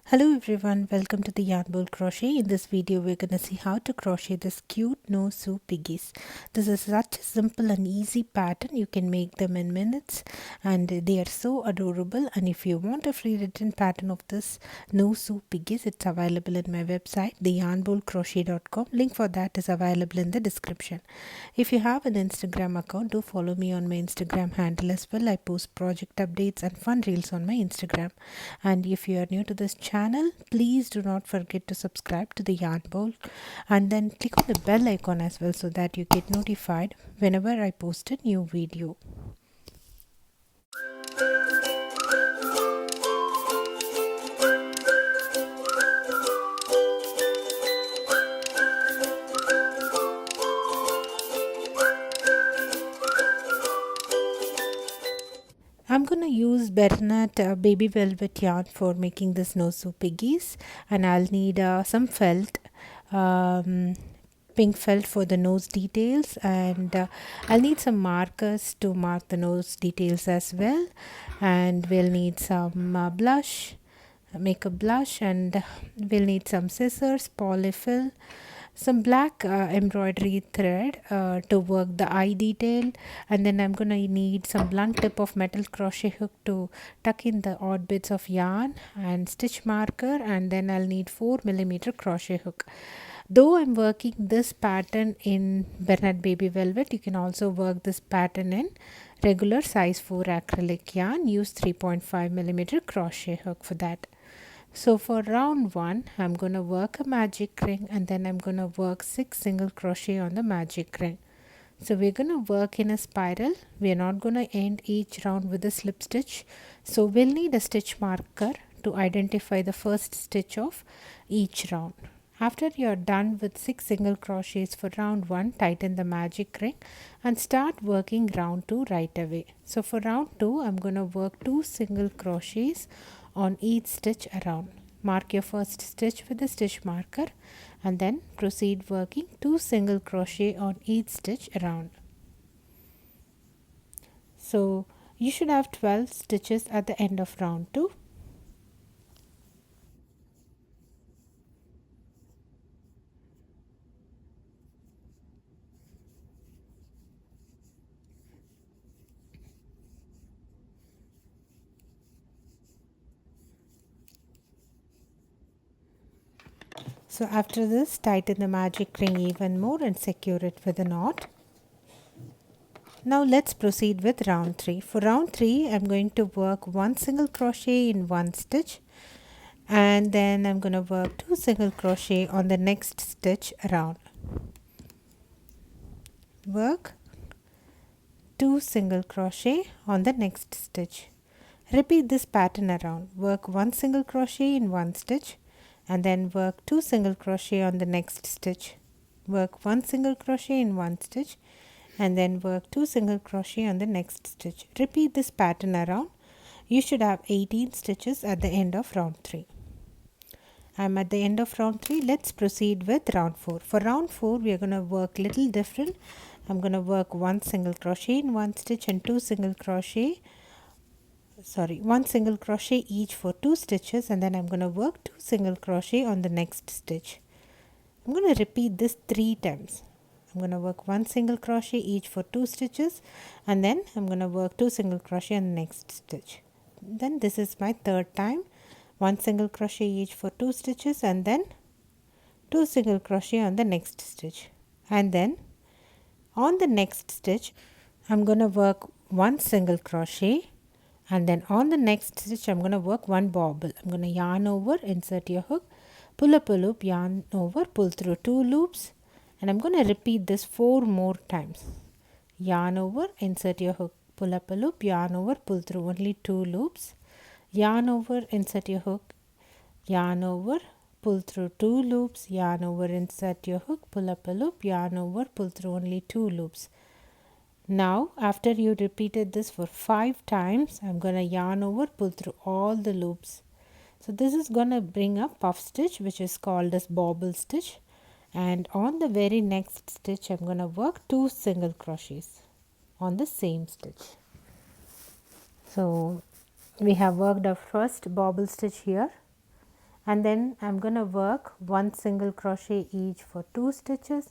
Hello everyone, welcome to the Yarn Bowl Crochet. In this video we're going to see how to crochet this cute no sew piggies. This is such a simple and easy pattern. You can make them in minutes and they are so adorable. And if you want a free written pattern of this no sew piggies, it's available in my website theyarnbowlcrochet.com. Link for that is available in the description. If you have an Instagram account, do follow me on my Instagram handle as well. I post project updates and fun reels on my Instagram. And if you are new to this channel, please do not forget to subscribe to the Yarn Bowl and then click on the bell icon as well so that you get notified whenever I post a new video. I'm going to use Bernat baby velvet yarn for making this no sew piggies, and I'll need some felt, pink felt for the nose details, and I'll need some markers to mark the nose details as well, and we'll need some blush, makeup blush, and we'll need some scissors, polyfill, some black embroidery thread to work the eye detail, and then I'm gonna need some blunt tip of metal crochet hook to tuck in the odd bits of yarn, and stitch marker, and then I'll need 4mm crochet hook. Though I'm working this pattern in Bernat baby velvet, you can also work this pattern in regular size 4 acrylic yarn. Use 3.5mm crochet hook for that. So for round 1, I'm going to work a magic ring, and then I'm going to work 6 single crochet on the magic ring. So we're going to work in a spiral. We're not going to end each round with a slip stitch. So we'll need a stitch marker to identify the first stitch of each round. After you're done with 6 single crochets for round 1, tighten the magic ring and start working round 2 right away. So for round 2, I'm going to work 2 single crochets on each stitch around. Mark your first stitch with the stitch marker and then proceed working 2 single crochet on each stitch around. So you should have 12 stitches at the end of round 2. So after this, tighten the magic ring even more and secure it with a knot. Now let's proceed with round 3. For round 3, I'm going to work 1 single crochet in one stitch, and then I'm going to work 2 single crochet on the next stitch around. Work 2 single crochet on the next stitch. Repeat this pattern around. Work 1 single crochet in one stitch, and then work 2 single crochet on the next stitch. Work 1 single crochet in one stitch, and then work 2 single crochet on the next stitch. Repeat this pattern around. You should have 18 stitches at the end of round 3. I'm at the end of round 3. Let's proceed with round 4. For round 4, we are going to work little different. I'm going to work 1 single crochet in one stitch and 2 single crochet, 1 single crochet each for 2 stitches, and then I'm going to work 2 single crochet on the next stitch. I'm going to repeat this 3 times. I'm going to work 1 single crochet each for 2 stitches, and then I'm going to work 2 single crochet on the next stitch. Then this is my third time. 1 single crochet each for 2 stitches, and then 2 single crochet on the next stitch. And then on the next stitch, I'm going to work 1 single crochet, and then on the next stitch I'm going to work 1 bobble. I'm going to yarn over, insert your hook, pull up a loop, yarn over, pull through 2 loops, and I'm going to repeat this 4 more times. Yarn over, insert your hook, pull up a loop, yarn over, pull through only 2 loops, yarn over, insert your hook, yarn over, pull through 2 loops, yarn over, insert your hook, pull up a loop, yarn over, pull through only 2 loops. Now after you repeated this for 5 times, I'm going to yarn over, pull through all the loops. So this is going to bring a puff stitch, which is called as bobble stitch, and on the very next stitch I'm going to work 2 single crochets on the same stitch. So we have worked our first bobble stitch here, and then I'm going to work 1 single crochet each for 2 stitches,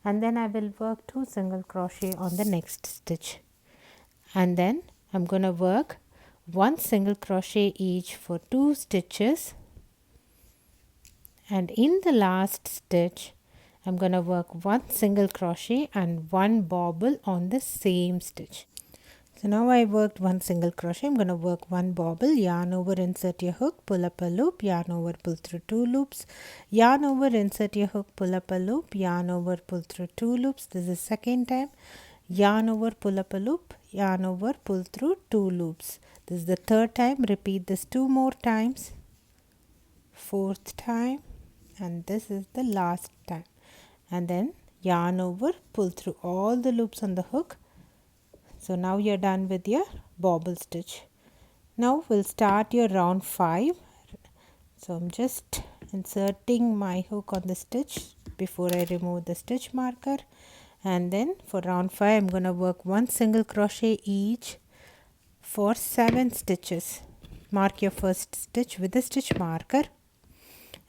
and then I will work 2 single crochet on the next stitch, and then I'm going to work 1 single crochet each for 2 stitches, and in the last stitch I'm going to work 1 single crochet and 1 bobble on the same stitch. So now I worked 1 single crochet. I'm going to work 1 bobble, yarn over, insert your hook, pull up a loop, yarn over, pull through 2 loops, yarn over, insert your hook, pull up a loop, yarn over, pull through 2 loops. This is second time. Yarn over, pull up a loop, yarn over, pull through 2 loops. This is the third time. Repeat this 2 more times. Fourth time, and this is the last time. And then yarn over, pull through all the loops on the hook. So now you're done with your bobble stitch. Now we'll start your round 5. So I'm just inserting my hook on the stitch before I remove the stitch marker, and then for round 5 I'm going to work 1 single crochet each for 7 stitches. Mark your first stitch with the stitch marker,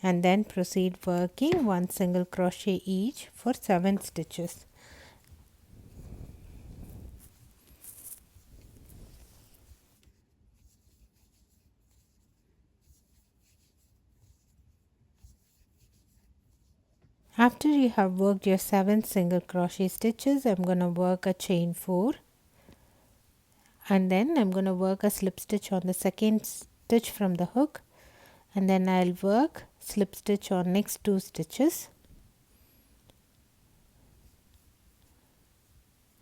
and then proceed working 1 single crochet each for 7 stitches. After you have worked your 7 single crochet stitches, I'm going to work a chain 4, and then I'm going to work a slip stitch on the second stitch from the hook, and then I'll work slip stitch on next 2 stitches,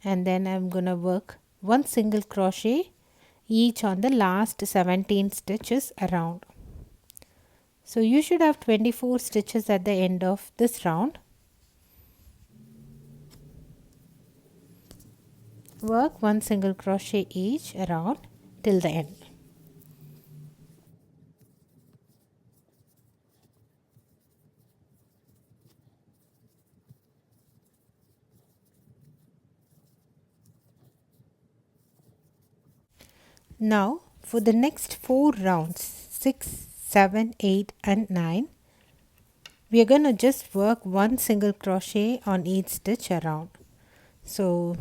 and then I'm going to work 1 single crochet each on the last 17 stitches around. So you should have 24 stitches at the end of this round. Work 1 single crochet each around till the end. Now for the next 4 rounds, 6, 7, 8 and 9, we are going to just work 1 single crochet on each stitch around. So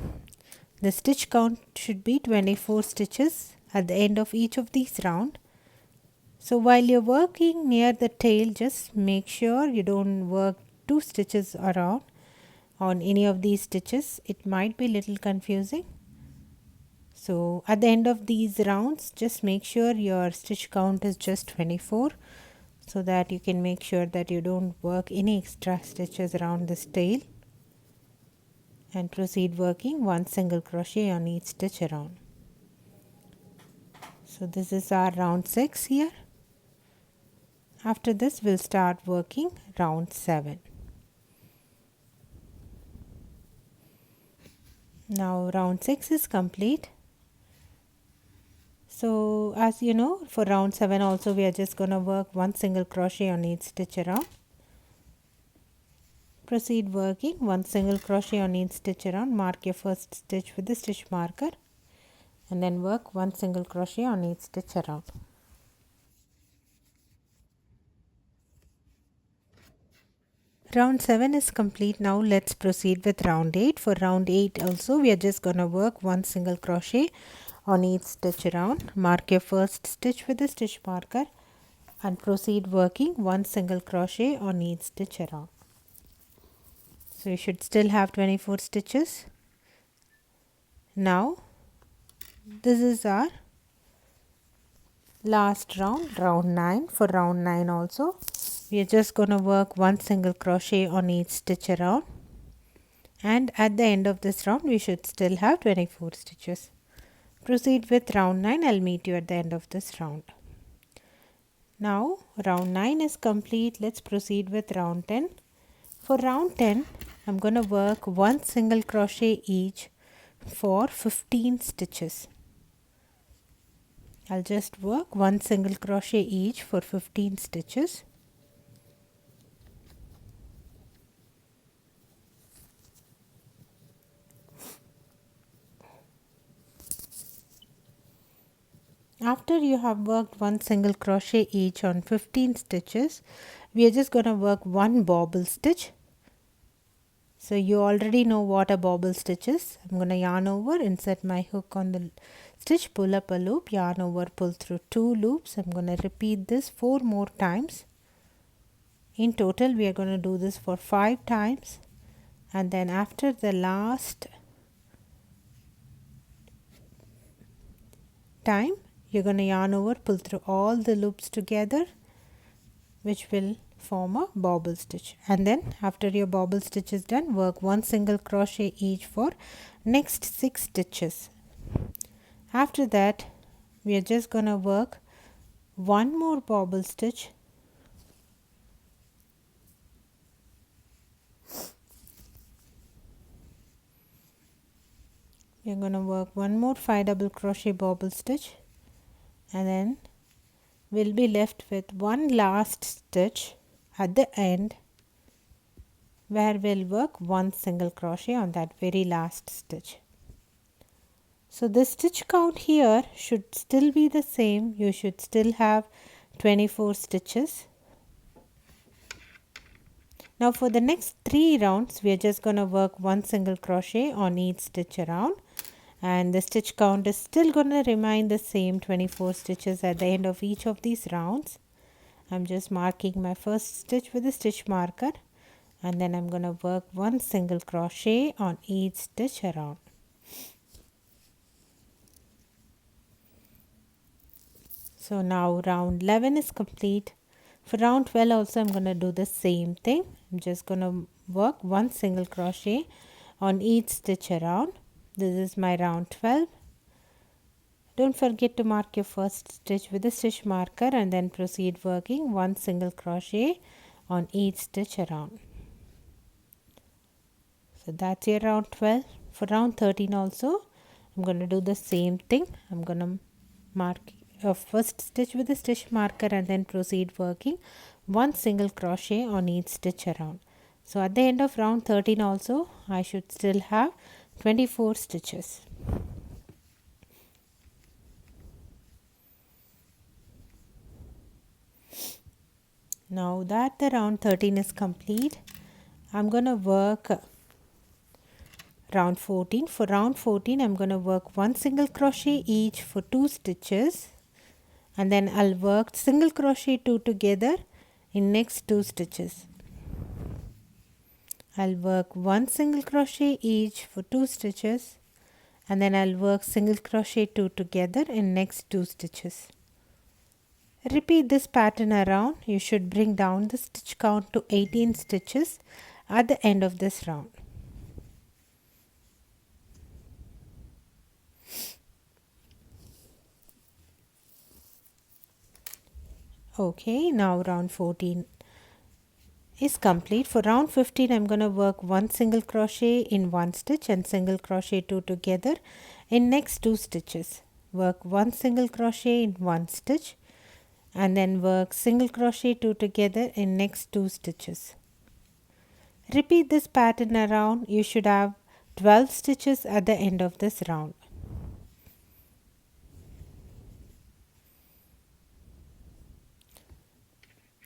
the stitch count should be 24 stitches at the end of each of these rounds. So while you're working near the tail, just make sure you don't work 2 stitches around on any of these stitches. It might be a little confusing. So at the end of these rounds, just make sure your stitch count is just 24, so that you can make sure that you don't work any extra stitches around this tail, and proceed working 1 single crochet on each stitch around. So this is our round 6 here. After this we'll start working round 7. Now round 6 is complete. So as you know, for round 7 also we are just going to work 1 single crochet on each stitch around. Proceed working 1 single crochet on each stitch around. Mark your first stitch with the stitch marker, and then work 1 single crochet on each stitch around. Round 7 is complete. Now let's proceed with round 8. For round 8 also we are just going to work 1 single crochet on each stitch around. Mark your first stitch with the stitch marker, and proceed working 1 single crochet on each stitch around. So you should still have 24 stitches. Now this is our last round, round 9. For round 9 also we are just going to work 1 single crochet on each stitch around, and at the end of this round we should still have 24 stitches. Proceed with round 9. I'll meet you at the end of this round. Now round 9 is complete. Let's proceed with round 10. For round 10 I'm going to work 1 single crochet each for 15 stitches. I'll just work 1 single crochet each for 15 stitches. After you have worked one single crochet each on 15 stitches, we are just going to work one bobble stitch. So you already know what a bobble stitch is. I'm going to yarn over, insert my hook on the stitch, pull up a loop, yarn over, pull through 2 loops. I'm going to repeat this 4 more times. In total we are going to do this for 5 times, and then after the last time you're going to yarn over, pull through all the loops together, which will form a bobble stitch. And then after your bobble stitch is done, work one single crochet each for next 6 stitches. After that we are just going to work one more bobble stitch, you're going to work one more 5 double crochet bobble stitch, and then we'll be left with one last stitch at the end where we'll work one single crochet on that very last stitch. So the stitch count here should still be the same. You should still have 24 stitches. Now for the next 3 rounds we are just going to work one single crochet on each stitch around, and the stitch count is still going to remain the same, 24 stitches at the end of each of these rounds. I'm just marking my first stitch with a stitch marker, and then I'm going to work one single crochet on each stitch around. So now round 11 is complete. For round 12 also I'm going to do the same thing. I'm just going to work one single crochet on each stitch around. This is my round 12. Don't forget to mark your first stitch with a stitch marker and then proceed working one single crochet on each stitch around. So that's your round 12. For round 13 also I'm going to do the same thing. I'm going to mark a first stitch with a stitch marker and then proceed working one single crochet on each stitch around. So at the end of round 13 also I should still have 24 stitches. Now that the round 13 is complete, I'm going to work round 14. For round 14 I'm going to work one single crochet each for 2 stitches, and then I'll work single crochet 2 together in next 2 stitches. I'll work one single crochet each for 2 stitches, and then I'll work single crochet 2 together in next 2 stitches. Repeat this pattern around. You should bring down the stitch count to 18 stitches at the end of this round. Okay, now round 14 is complete. For round 15 I'm going to work one single crochet in one stitch and single crochet 2 together in next 2 stitches. Work one single crochet in one stitch and then work single crochet 2 together in next 2 stitches. Repeat this pattern around. You should have 12 stitches at the end of this round.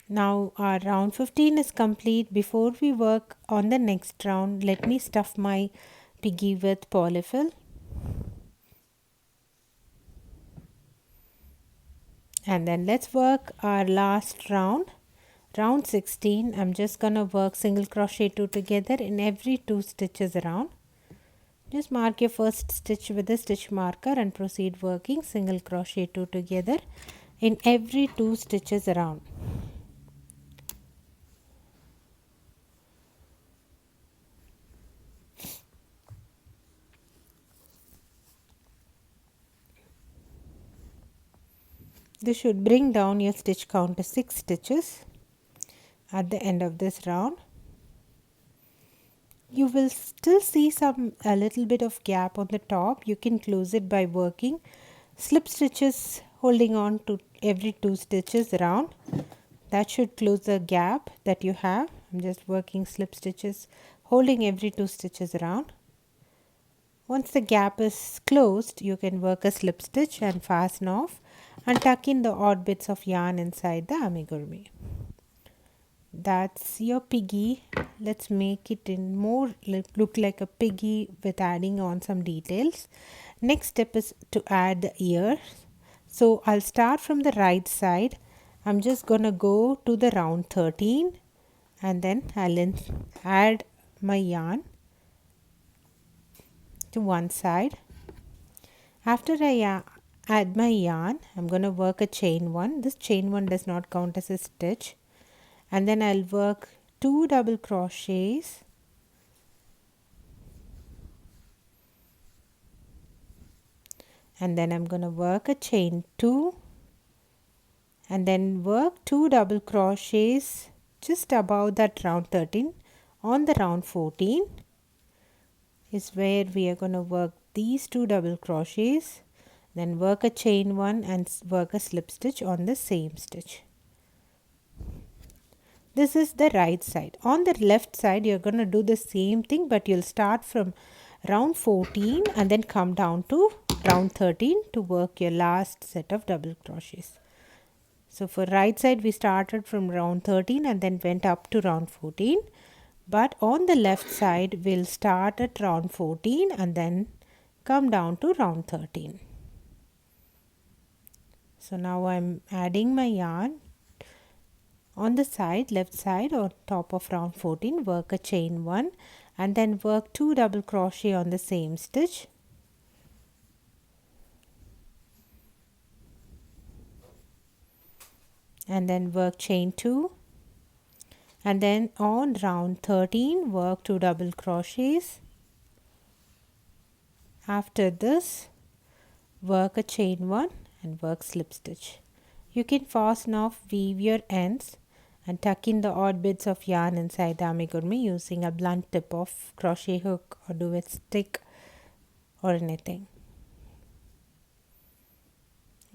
Now our round 15 is complete. Before we work on the next round, let me stuff my piggy with polyfill. And then let's work our last round. Round 16, I'm just going to work single crochet 2 together in every 2 stitches around. Just mark your first stitch with a stitch marker and proceed working single crochet 2 together in every 2 stitches around. This should bring down your stitch count to 6 stitches at the end of this round. You will still see a little bit of gap on the top. You can close it by working slip stitches, holding on to every 2 stitches around. That should close the gap that you have. I'm just working slip stitches, holding every 2 stitches around. Once the gap is closed, you can work a slip stitch and fasten off and tuck in the odd bits of yarn inside the amigurumi. That's your piggy. Let's make it in more look like a piggy with adding on some details. Next step is to add the ears. So I'll start from the right side. I'm just gonna go to the round 13 and then I'll add my yarn to one side. After I add my yarn, I'm gonna work a chain one. This chain one does not count as a stitch. And then I'll work 2 double crochets and then I'm going to work a chain 2 and then work 2 double crochets just above that round 13. On the round 14 is where we are going to work these 2 double crochets, then work a chain 1 and work a slip stitch on the same stitch. This is the right side. On the left side you're going to do the same thing, but you'll start from round 14 and then come down to round 13 to work your last set of double crochets. So for right side we started from round 13 and then went up to round 14, but on the left side we'll start at round 14 and then come down to round 13. So now I'm adding my yarn on the side, left side on top of round 14, work a chain 1 and then work 2 double crochet on the same stitch. And then work chain 2 and then on round 13 work 2 double crochets. After this work a chain 1 and work slip stitch. You can fasten off, weave your ends and tuck in the odd bits of yarn inside the amigurumi using a blunt tip of crochet hook or do a stick or anything.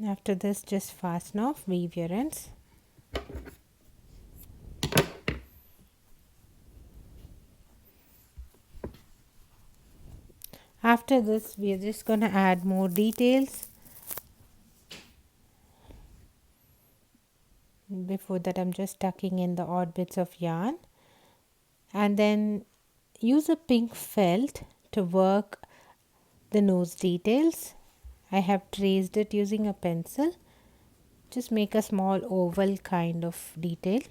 After this just fasten off, weave your ends. After this we are just going to add more details. Before that I'm just tucking in the odd bits of yarn and then use a pink felt to work the nose details. I have traced it using a pencil. Just make a small oval kind of detail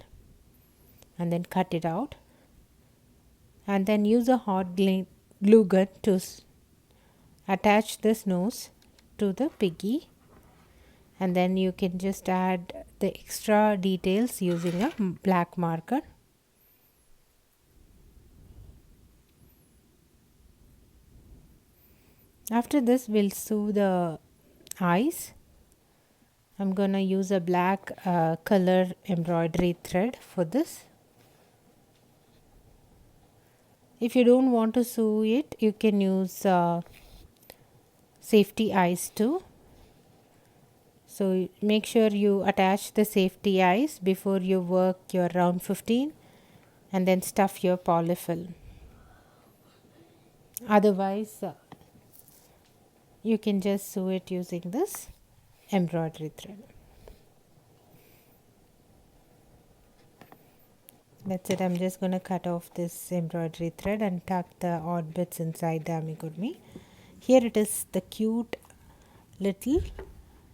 and then cut it out and then use a hot glue gun to attach this nose to the piggy. And then you can just add the extra details using a black marker. After this we'll sew the eyes. I'm gonna use a black color embroidery thread for this. If you don't want to sew it, you can use safety eyes too. So make sure you attach the safety eyes before you work your round 15 and then stuff your polyfill. Otherwise you can just sew it using this embroidery thread. That's it. I'm just going to cut off this embroidery thread and tuck the odd bits inside the amigurumi. Here it is, the cute little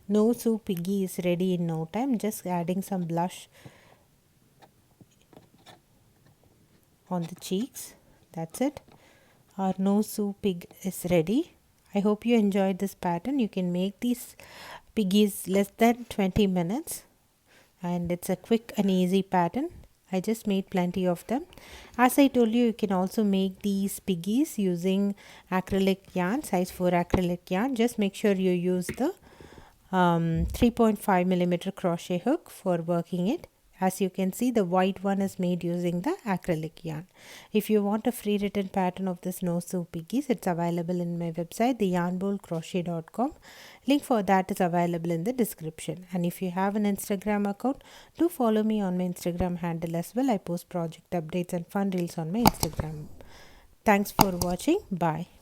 no sew piggy is ready in no time. Just adding some blush on the cheeks. That's it. Our no sew pig is ready. I hope you enjoyed this pattern. You can make these piggies less than 20 minutes and it's a quick and easy pattern. I just made plenty of them. As I told you, you can also make these piggies using acrylic yarn, size 4 acrylic yarn. Just make sure you use the 3.5 millimeter crochet hook for working it. As you can see, the white one is made using the acrylic yarn. If you want a free written pattern of this no sew piggies, it's available in my website, theyarnbowlcrochet.com. Link for that is available in the description. And if you have an Instagram account, do follow me on my Instagram handle as well. I post project updates and fun reels on my Instagram. Thanks for watching. Bye.